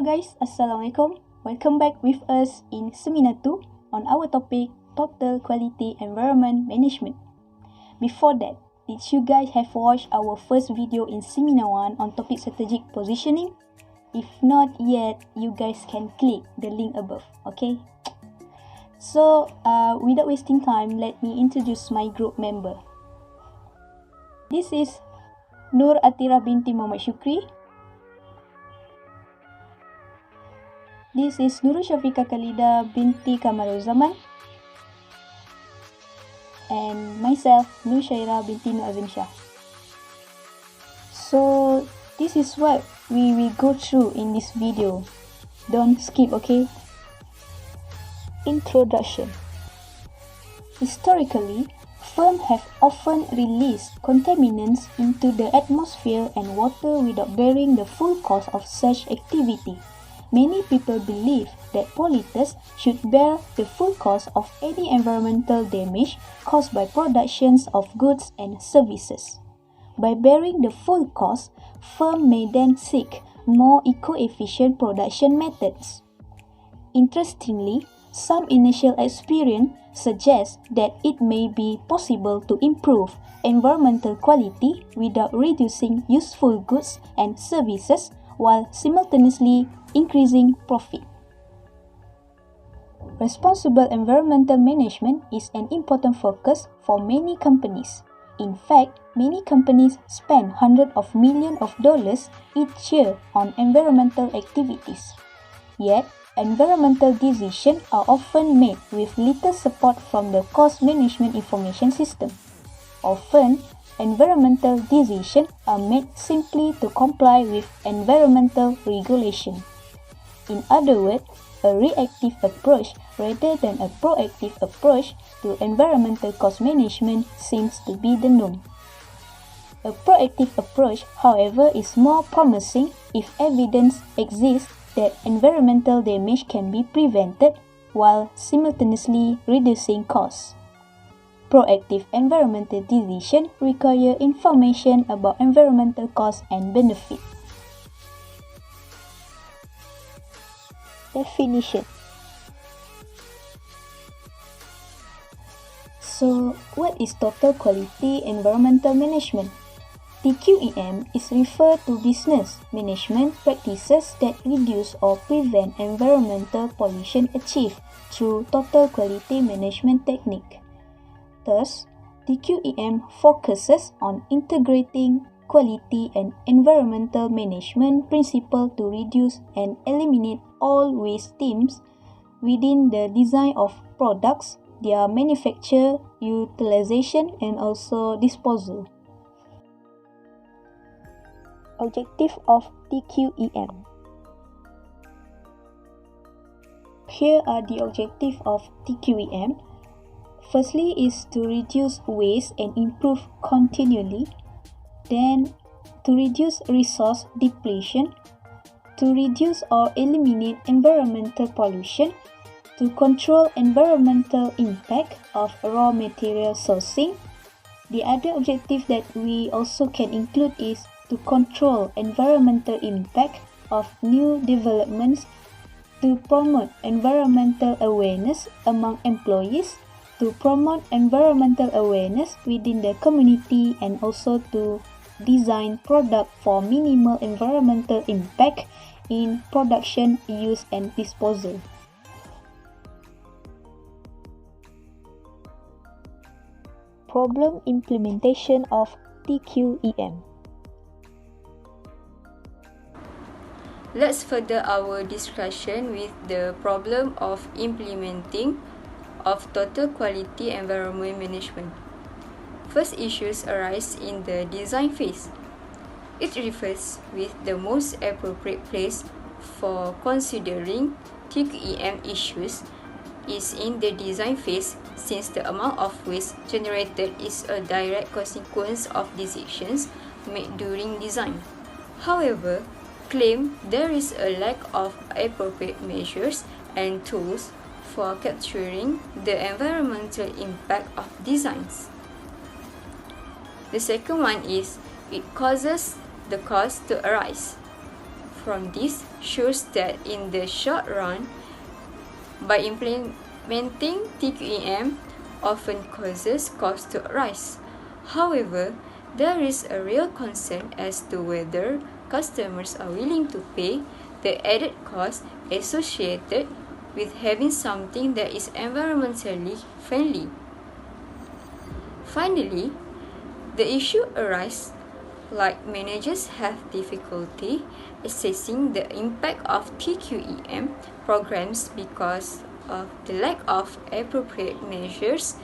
guys, Assalamualaikum. Welcome back with us in Seminar 2 on our topic Total Quality Environment Management. Before that, did you guys have watched our first video in Seminar 1 on topic strategic positioning? If not yet, you guys can click the link above, okay? So, without wasting time, let me introduce my group member. This is Nur Atira binti Muhammad Shukri. This is Nurul Syafiqah Khalida binti Kamarul Zaman. And myself, Nur Syairah binti Nur Azim Shah. So, this is what we will go through in this video. Don't skip, okay? Introduction. Historically, firms have often released contaminants into the atmosphere and water without bearing the full cost of such activity. Many people believe that polluters should bear the full cost of any environmental damage caused by productions of goods and services. By bearing the full cost, firms may then seek more eco-efficient production methods. Interestingly, some initial experience suggests that it may be possible to improve environmental quality without reducing useful goods and services while simultaneously increasing profit. Responsible environmental management is an important focus for many companies. In fact, many companies spend hundreds of millions of dollars each year on environmental activities. Yet, environmental decisions are often made with little support from the cost management information system. Often, environmental decisions are made simply to comply with environmental regulation. In other words, a reactive approach rather than a proactive approach to environmental cost management seems to be the norm. A proactive approach, however, is more promising if evidence exists that environmental damage can be prevented while simultaneously reducing costs. Proactive environmental decisions require information about environmental costs and benefits. Definition. So, what is total quality environmental management? TQEM is referred to business management practices that reduce or prevent environmental pollution achieved through total quality management technique. Thus, TQEM focuses on integrating quality and environmental management principles to reduce and eliminate all waste streams within the design of products, their manufacture, utilization, and also disposal. Objective of TQEM. Here are the objectives of TQEM. Firstly is to reduce waste and improve continually. Then, to reduce resource depletion, to reduce or eliminate environmental pollution, to control environmental impact of raw material sourcing. The other objective that we also can include is to control environmental impact of new developments, to promote environmental awareness among employees, to promote environmental awareness within the community, and also to design product for minimal environmental impact in production, use, and disposal. Problem implementation of TQEM. Let's further our discussion with the problem of implementing of total quality environment management. First issues arise in the design phase. It refers with the most appropriate place for considering TQEM issues is in the design phase, since the amount of waste generated is a direct consequence of decisions made during design. However, claim there is a lack of appropriate measures and tools for capturing the environmental impact of designs. The second one is it causes the cost to arise. from this shows that in the short run, by implementing TQEM often causes costs to rise. However, there is a real concern as to whether customers are willing to pay the added cost associated with having something that is environmentally friendly. Finally, the issue arises like managers have difficulty assessing the impact of TQEM programs because of the lack of appropriate measures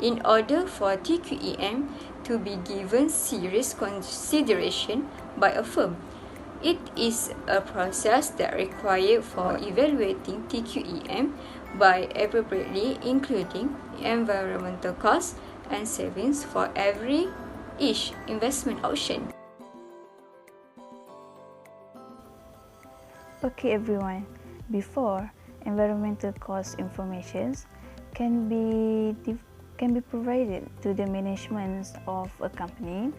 in order for TQEM to be given serious consideration by a firm. It is a process that required for evaluating TQEM by appropriately including environmental costs and savings for each investment option. Okay everyone, before environmental cost informations can be provided to the management of a company,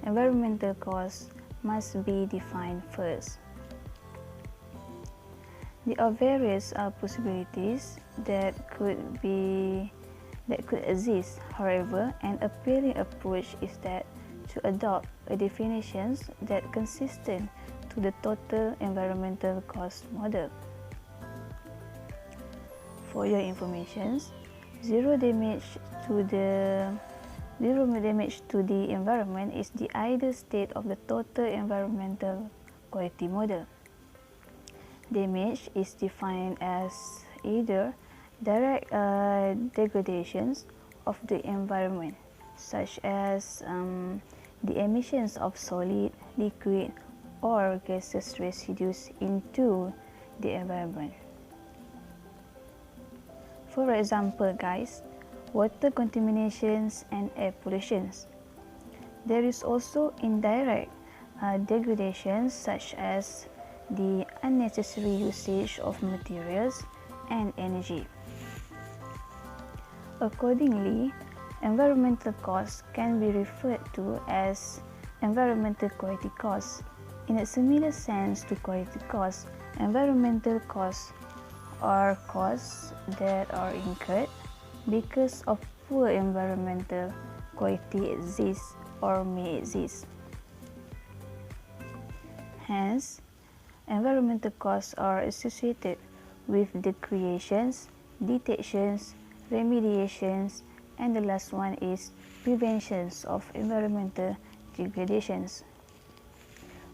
environmental costs must be defined first. There are various possibilities that could exist. However, an appealing approach is that to adopt a definition that consistent to the total environmental cost model. For your information, zero damage to the environment is the ideal state of the total environmental quality model. Damage is defined as either direct degradations of the environment, such as the emissions of solid, liquid, or gaseous residues into the environment. For example, guys, water contaminations and air pollutions. There is also indirect degradations such as the unnecessary usage of materials and energy. Accordingly, environmental costs can be referred to as environmental quality costs. In a similar sense to quality costs, environmental costs are costs that are incurred because of poor environmental quality exists or may exist. Hence, environmental costs are associated with the creations, detections, remediations, and the last one is preventions of environmental degradations.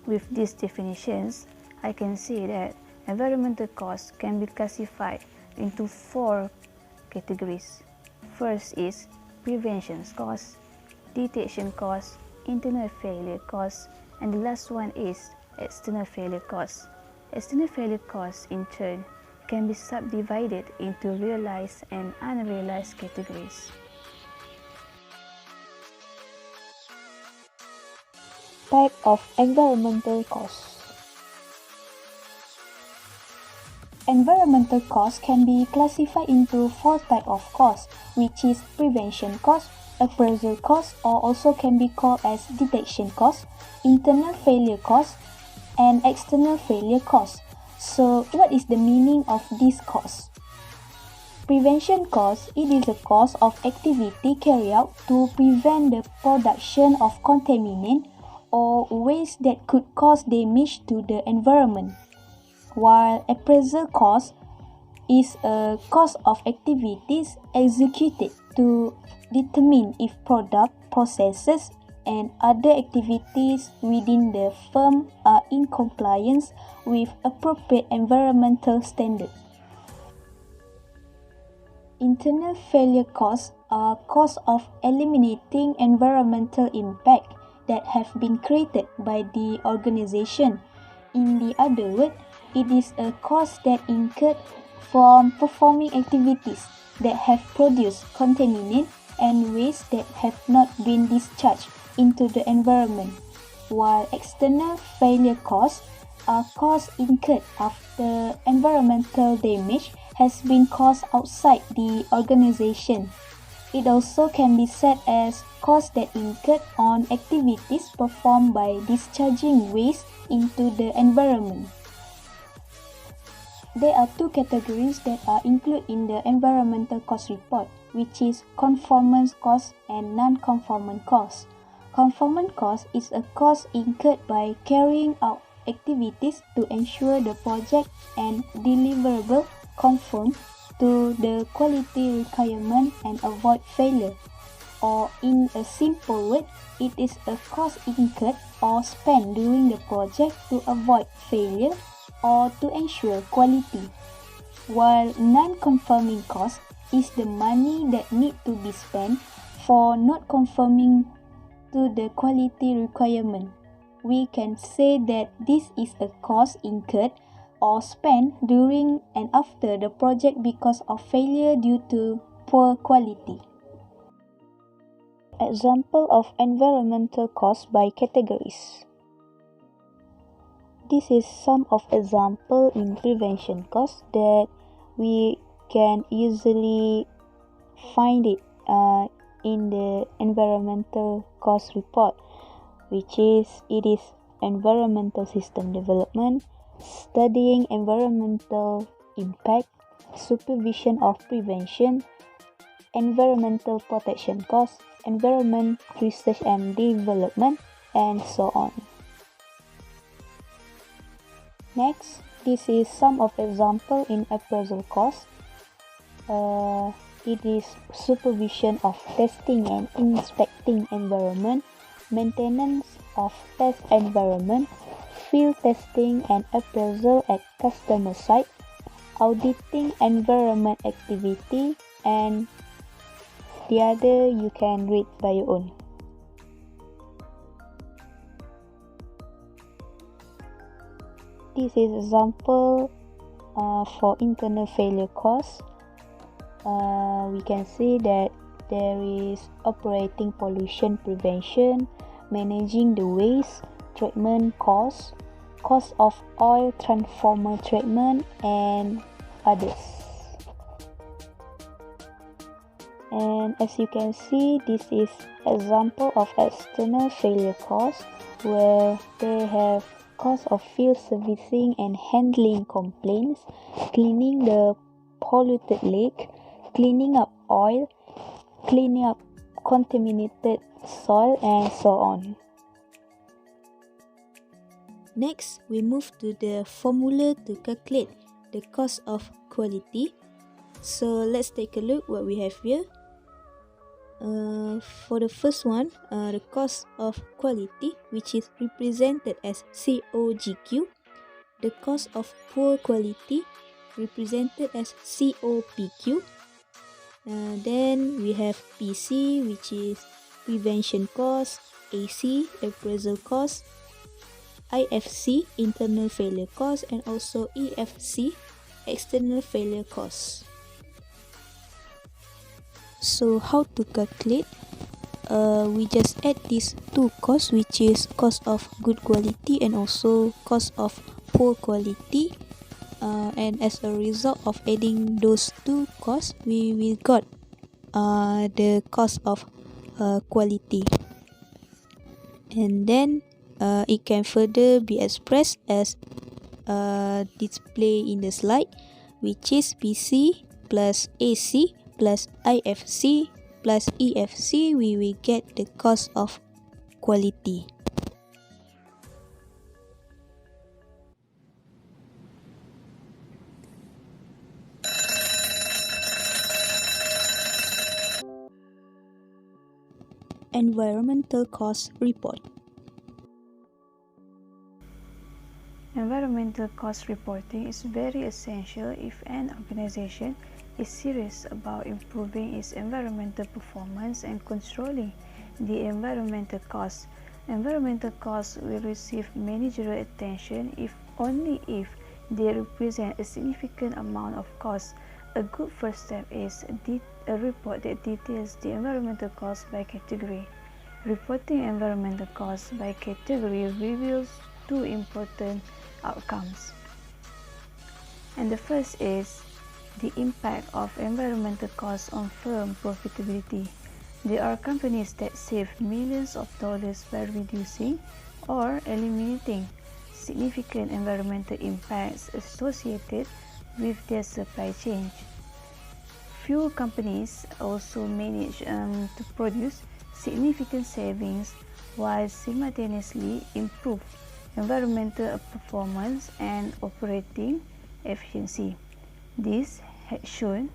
With these definitions, I can see that environmental costs can be classified into 4 categories. First is prevention costs, detection costs, internal failure costs, and the last one is external failure costs. External failure costs, in turn, can be subdivided into realized and unrealized categories. Type of environmental costs. Environmental costs can be classified into 4 types of costs, which is prevention costs, appraisal costs, or also can be called as detection costs, internal failure costs, and external failure costs. So, what is the meaning of these costs? Prevention costs, it is a cost of activity carried out to prevent the production of contaminant or waste that could cause damage to the environment. While appraisal cost is a cost of activities executed to determine if product, processes, and other activities within the firm are in compliance with appropriate environmental standards. Internal failure costs are costs of eliminating environmental impact that have been created by the organization. In the other word, it is a cost that incurred from performing activities that have produced contaminant and waste that have not been discharged into the environment, while external failure costs are costs incurred after environmental damage has been caused outside the organization. It also can be said as costs that incurred on activities performed by discharging waste into the environment. there are two categories that are included in the environmental cost report, which is conformance cost and non-conformance cost. Conformance cost is a cost incurred by carrying out activities to ensure the project and deliverable conform to the quality requirement and avoid failure. Or in a simple word, it is a cost incurred or spent during the project to avoid failure or to ensure quality. While non-conforming cost is the money that need to be spent for not conforming to the quality requirement. We can say that this is a cost incurred or spent during and after the project because of failure due to poor quality. Example of environmental cost by categories. This is some of example in prevention cost that we can easily find it in the environmental cost report, which is environmental system development, studying environmental impact, supervision of prevention, environmental protection cost, environment research and development, and so on. Next, this is some of example in appraisal cost. It is supervision of testing and inspecting environment, maintenance of test environment, field testing and appraisal at customer site, auditing environment activity, and the other you can read by your own. This is example for internal failure cost. We can see that there is operating pollution prevention, managing the waste, treatment cost, cost of oil transformer treatment, and others. And as you can see, this is example of external failure cost, where they have cost of field servicing and handling complaints, cleaning the polluted lake, cleaning up oil, cleaning up contaminated soil, and so on. Next, we move to the formula to calculate the cost of quality. So let's take a look what we have here. For the first one, the cost of quality, which is represented as COGQ. The cost of poor quality, represented as COPQ. Then we have PC, which is prevention cost, AC, appraisal cost, IFC, internal failure cost, and also EFC, external failure cost. So how to calculate? We just add these two costs, which is cost of good quality and also cost of poor quality, and as a result of adding those two costs, we will got the cost of quality, and then it can further be expressed as display in the slide, which is PC plus AC plus IFC plus EFC. We will get the cost of quality. Environmental cost report. Environmental cost reporting is very essential if an organization is serious about improving its environmental performance and controlling the environmental costs. Environmental costs will receive managerial attention only if they represent a significant amount of cost. A good first step is a report that details the environmental costs by category. Reporting environmental costs by category reveals two important outcomes. And the first is the impact of environmental costs on firm profitability. There are companies that save millions of dollars by reducing or eliminating significant environmental impacts associated with their supply chain. Few companies also manage to produce significant savings while simultaneously improve environmental performance and operating efficiency. This has shown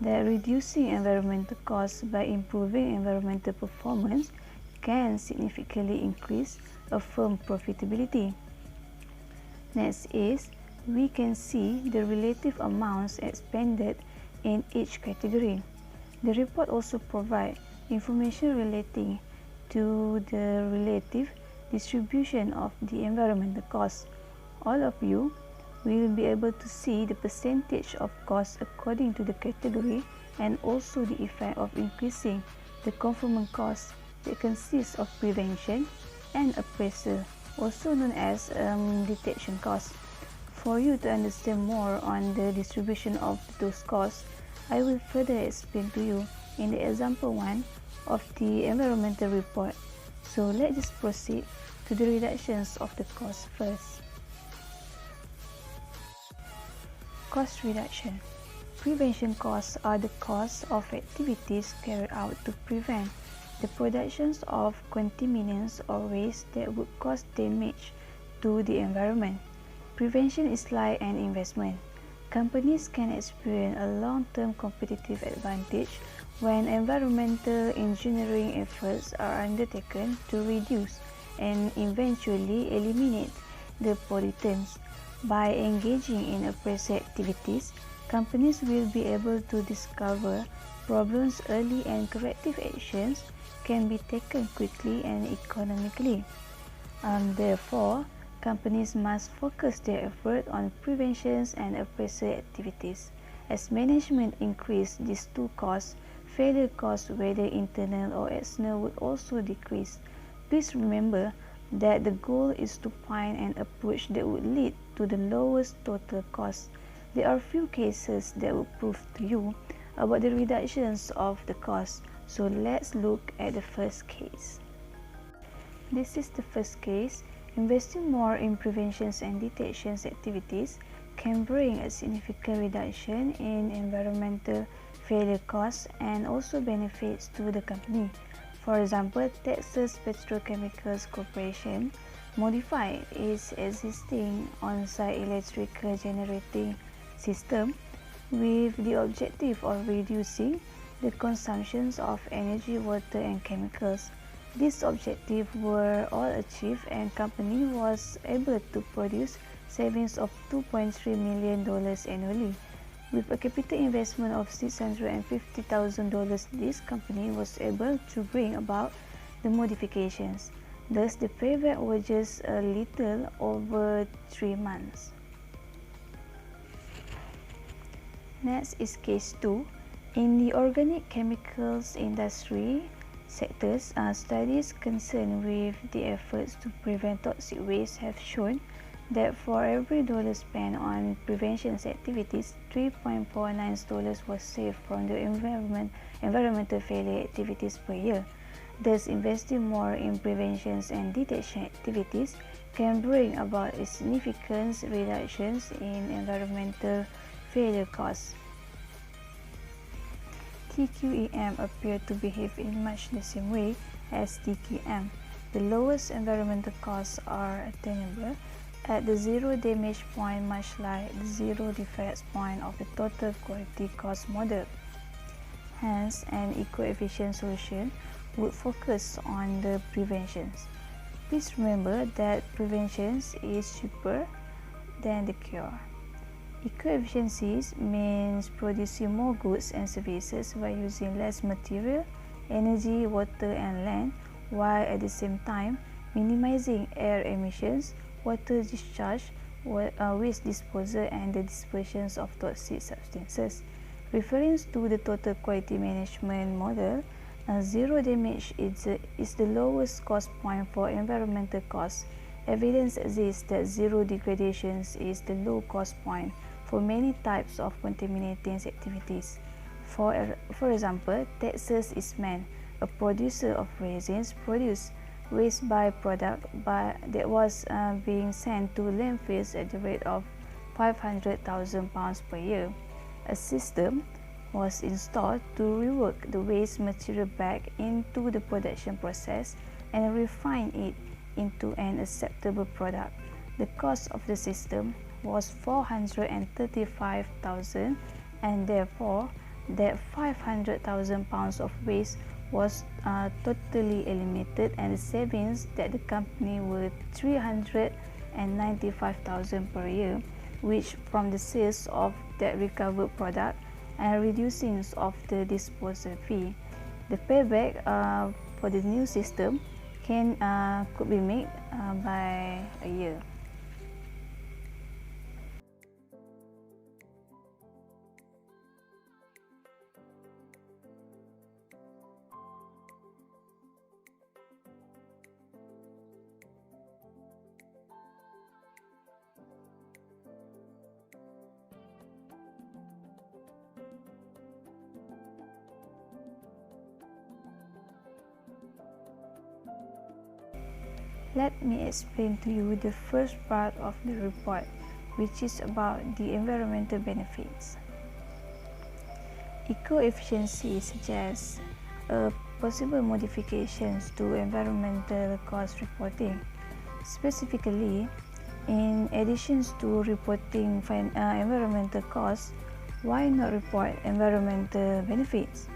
that reducing environmental costs by improving environmental performance can significantly increase a firm's profitability. Next is, we can see the relative amounts expended in each category. The report also provides information relating to the relative distribution of the environmental costs. All of you will be able to see the percentage of costs according to the category and also the effect of increasing the conformance cost that consists of prevention and appraisal, also known as detection costs. For you to understand more on the distribution of those costs, I will further explain to you in the example 1 of the environmental report. So let's just proceed to the reductions of the cost first. Cost reduction. Prevention costs are the costs of activities carried out to prevent the production of contaminants or waste that would cause damage to the environment. Prevention is like an investment. Companies can experience a long-term competitive advantage when environmental engineering efforts are undertaken to reduce and eventually eliminate the pollutants. By engaging in appraisal activities, companies will be able to discover problems early and corrective actions can be taken quickly and economically. Therefore, companies must focus their effort on prevention and appraisal activities. As management increase these two costs, failure costs, whether internal or external, would also decrease. Please remember that the goal is to find an approach that would lead to the lowest total cost. There are few cases that will prove to you about the reductions of the cost. So let's look at the first case. This is the first case. Investing more in prevention and detection activities can bring a significant reduction in environmental failure costs and also benefits to the company. For example, Texas Petrochemicals Corporation modified its existing on-site electrical generating system with the objective of reducing the consumptions of energy, water, and chemicals. These objectives were all achieved and company was able to produce savings of $2.3 million annually. With a capital investment of $650,000, this company was able to bring about the modifications. Thus, the payback was just a little over 3 months. Next is case 2. In the organic chemicals industry sectors, studies concerned with the efforts to prevent toxic waste have shown that for every dollar spent on prevention activities, $3.49 was saved from the environmental failure activities per year. Thus, investing more in prevention and detection activities can bring about a significant reductions in environmental failure costs. TQEM appear to behave in much the same way as TQM. The lowest environmental costs are attainable at the zero damage point, much like the zero defects point of the total quality cost model. Hence, an eco-efficient solution would focus on the preventions. Please remember that prevention is cheaper than the cure. Eco-efficiencies means producing more goods and services by using less material, energy, water, and land, while at the same time minimizing air emissions, water discharge, waste disposal, and the dispersion of toxic substances. Referring to the total quality management model, zero damage is the lowest cost point for environmental costs. Evidence exists that zero degradations is the low cost point for many types of contaminating activities. For example, Texas Eastman, a producer of resins, produced waste byproduct that was being sent to landfills at the rate of £500,000 per year. A system was installed to rework the waste material back into the production process and refine it into an acceptable product. The cost of the system was £435,000, and therefore that £500,000 of waste was totally eliminated, and the savings that the company were £395,000 per year, which from the sales of that recovered product and reducing of the disposal fee. The payback for the new system could be made by a year. Let me explain to you the first part of the report, which is about the environmental benefits. Eco-efficiency suggests possible modifications to environmental cost reporting. Specifically, in addition to reporting environmental costs, why not report environmental benefits?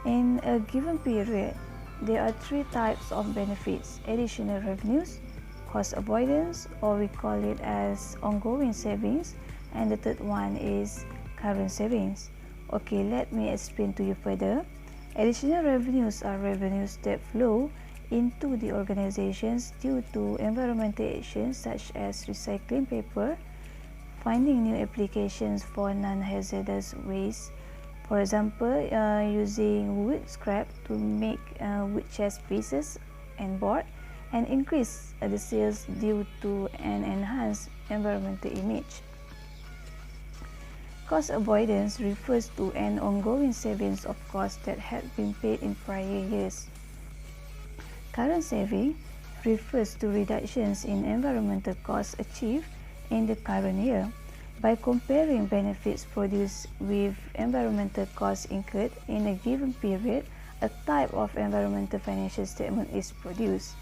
In a given period, there are three types of benefits: additional revenues, cost avoidance, or we call it as ongoing savings, and the third one is current savings. Okay, let me explain to you further. Additional revenues are revenues that flow into the organizations due to environmental actions such as recycling paper, finding new applications for non-hazardous waste, for example, using wood scrap to make wood chest pieces and board, and increase the sales due to an enhanced environmental image. Cost avoidance refers to an ongoing savings of costs that had been paid in prior years. Current saving refers to reductions in environmental costs achieved in the current year. By comparing benefits produced with environmental costs incurred in a given period, a type of environmental financial statement is produced.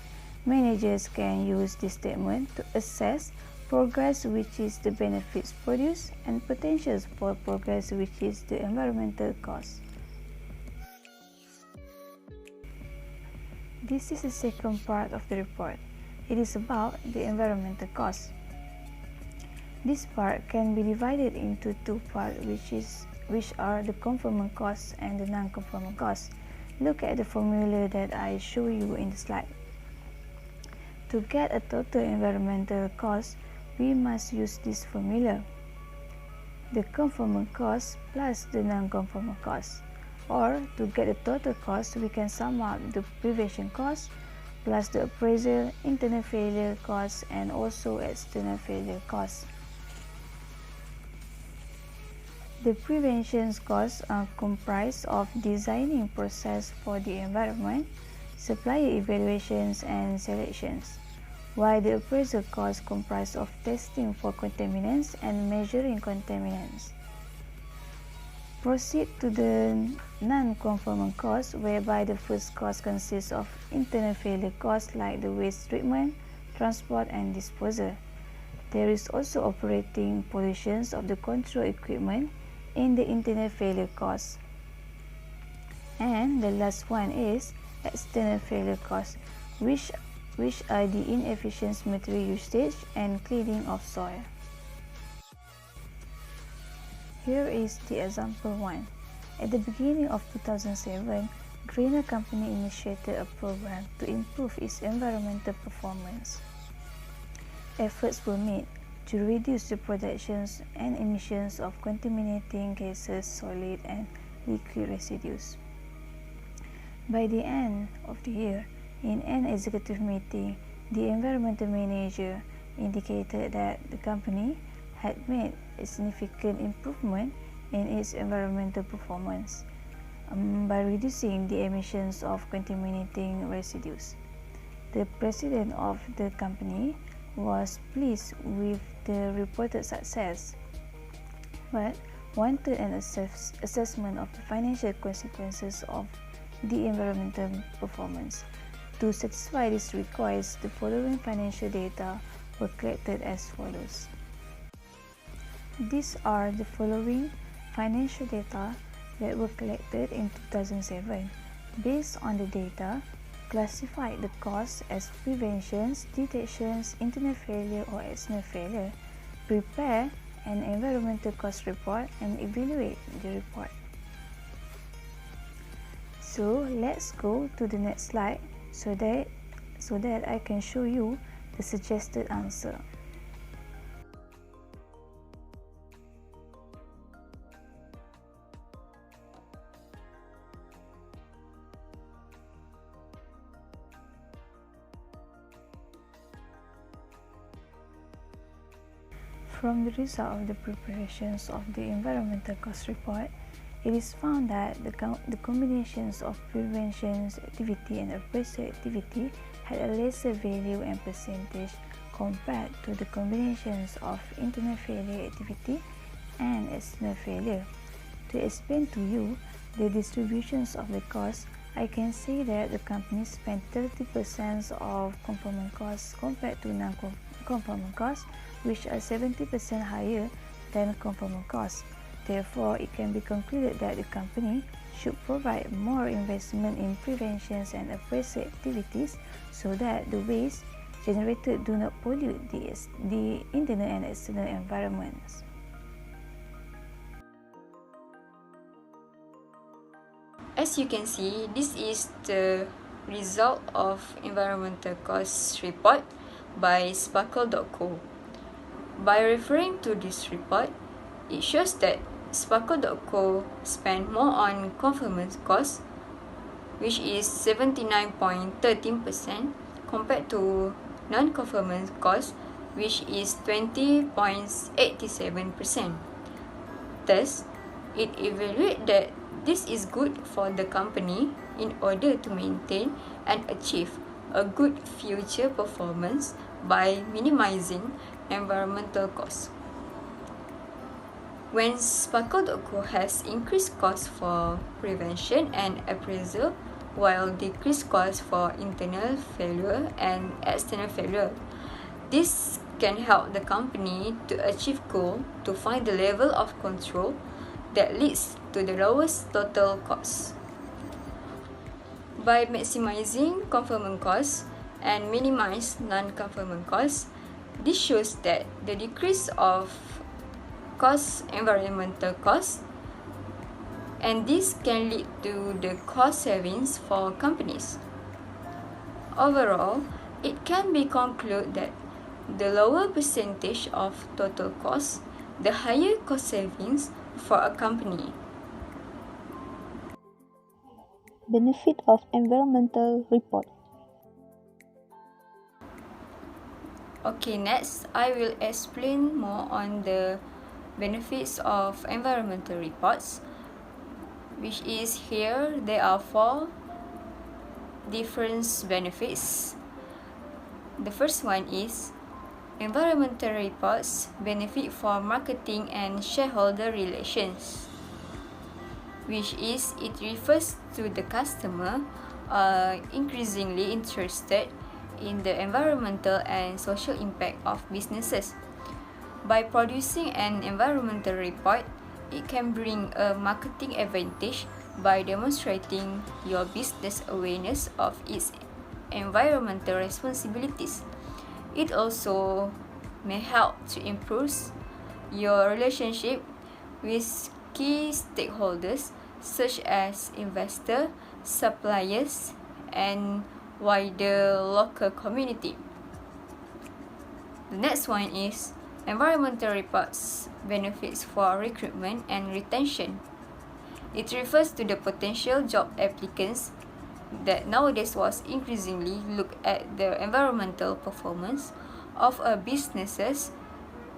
Managers can use this statement to assess progress, which is the benefits produced, and potentials for progress, which is the environmental cost. This is the second part of the report. It is about the environmental cost. This part can be divided into two parts, which are the conforming costs and the non-conforming costs. Look at the formula that I show you in the slide. To get a total environmental cost, we must use this formula: the conforming cost plus the non-conforming cost. Or to get the total cost, we can sum up the prevention cost plus the appraisal, internal failure costs, and also external failure costs. The prevention costs are comprised of designing process for the environment, supplier evaluations and selections, while the appraisal costs comprise of testing for contaminants and measuring contaminants. Proceed to the non-conforming costs, whereby the first cost consists of internal failure costs like the waste treatment, transport and disposal. There is also operating pollutions of the control equipment in the internal failure costs. And the last one is external failure costs, which are the inefficient material usage and cleaning of soil. Here is the example 1. At the beginning of 2007, Greener Company initiated a program to improve its environmental performance. Efforts were made to reduce the productions and emissions of contaminating gases, solid and liquid residues. By the end of the year, in an executive meeting, the environmental manager indicated that the company had made a significant improvement in its environmental performance by reducing the emissions of contaminating residues. The president of the company was pleased with the reported success, but wanted an assessment of the financial consequences of the environmental performance. To satisfy this request, the following financial data were collected as follows. These are the following financial data that were collected in 2007. Based on the data, classified the costs as preventions, detections, internal failure or external failure. Prepare an environmental cost report and evaluate the report. So let's go to the next slide so that I can show you the suggested answer. From the result of the preparations of the environmental cost report, it is found that the combinations of prevention activity and appraisal activity had a lesser value and percentage compared to the combinations of internal failure activity and external failure. To explain to you the distributions of the costs, I can say that the company spent 30% of conformant costs compared to non-conformant costs, which are 70% higher than conformant costs. Therefore, it can be concluded that the company should provide more investment in preventions and appraisal activities so that the waste generated do not pollute the internal and external environments. As you can see, this is the result of environmental cost report by sparkle.co. By referring to this report, it shows that sparkle.co spent more on conformance costs, which is 79.13% compared to non-conformance costs, which is 20.87%. Thus, it evaluated that this is good for the company in order to maintain and achieve a good future performance by minimizing environmental costs. When sparkle.co has increased costs for prevention and appraisal while decreased costs for internal failure and external failure, this can help the company to achieve goal to find the level of control that leads to the lowest total cost. By maximizing conformant costs and minimize non-conformant costs, this shows that the decrease of environmental costs, and this can lead to the cost savings for companies. Overall, it can be concluded that the lower percentage of total costs, the higher cost savings for a company. Benefit of environmental report. Okay, next I will explain more on the benefits of environmental reports, which is here there are 4 different benefits. The first one is environmental reports benefit for marketing and shareholder relations, which is it refers to the customer increasingly interested in the environmental and social impact of businesses. By producing an environmental report, it can bring a marketing advantage by demonstrating your business awareness of its environmental responsibilities. It also may help to improve your relationship with key stakeholders such as investors, suppliers, and wider local community. The next one is environmental reports benefits for recruitment and retention. It refers to the potential job applicants that nowadays was increasingly look at the environmental performance of a businesses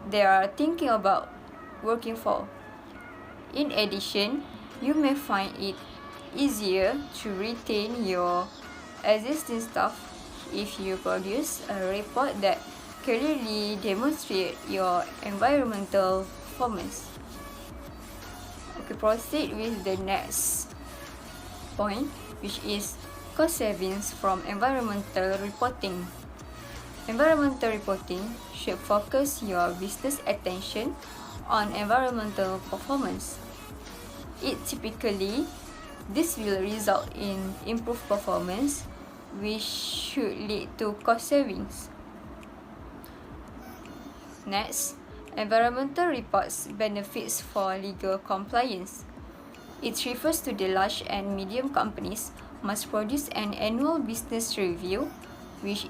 they are thinking about working for. In addition, you may find it easier to retain your existing staff if you produce a report that clearly demonstrate your environmental performance. Okay, proceed with the next point, which is cost savings from environmental reporting. Environmental reporting should focus your business attention on environmental performance. This will result in improved performance, which should lead to cost savings. Next, environmental reports benefits for legal compliance. It refers to the large and medium companies must produce an annual business review, which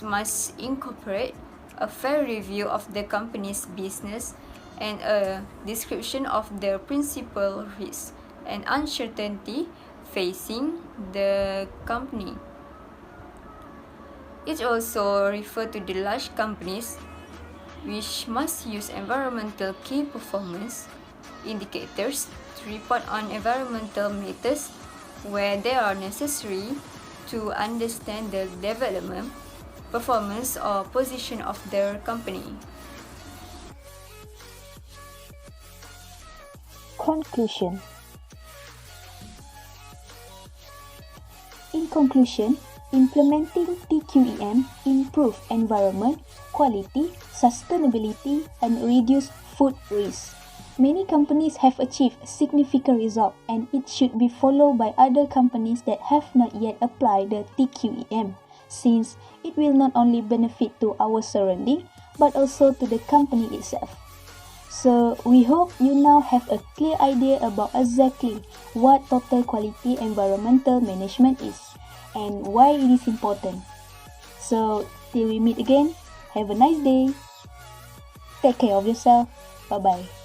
must incorporate a fair review of the company's business and a description of the principal risks and uncertainty facing the company. It also refers to the large companies which must use environmental key performance indicators to report on environmental matters where they are necessary to understand the development, performance, or position of their company. Conclusion. In conclusion, implementing TQEM improve environment, quality, sustainability, and reduce food waste. Many companies have achieved significant results, and it should be followed by other companies that have not yet applied the TQEM, since it will not only benefit to our surrounding, but also to the company itself. So, we hope you now have a clear idea about exactly what total quality environmental management is, and why it is important. So, till we meet again, have a nice day. Take care of yourself. Bye-bye.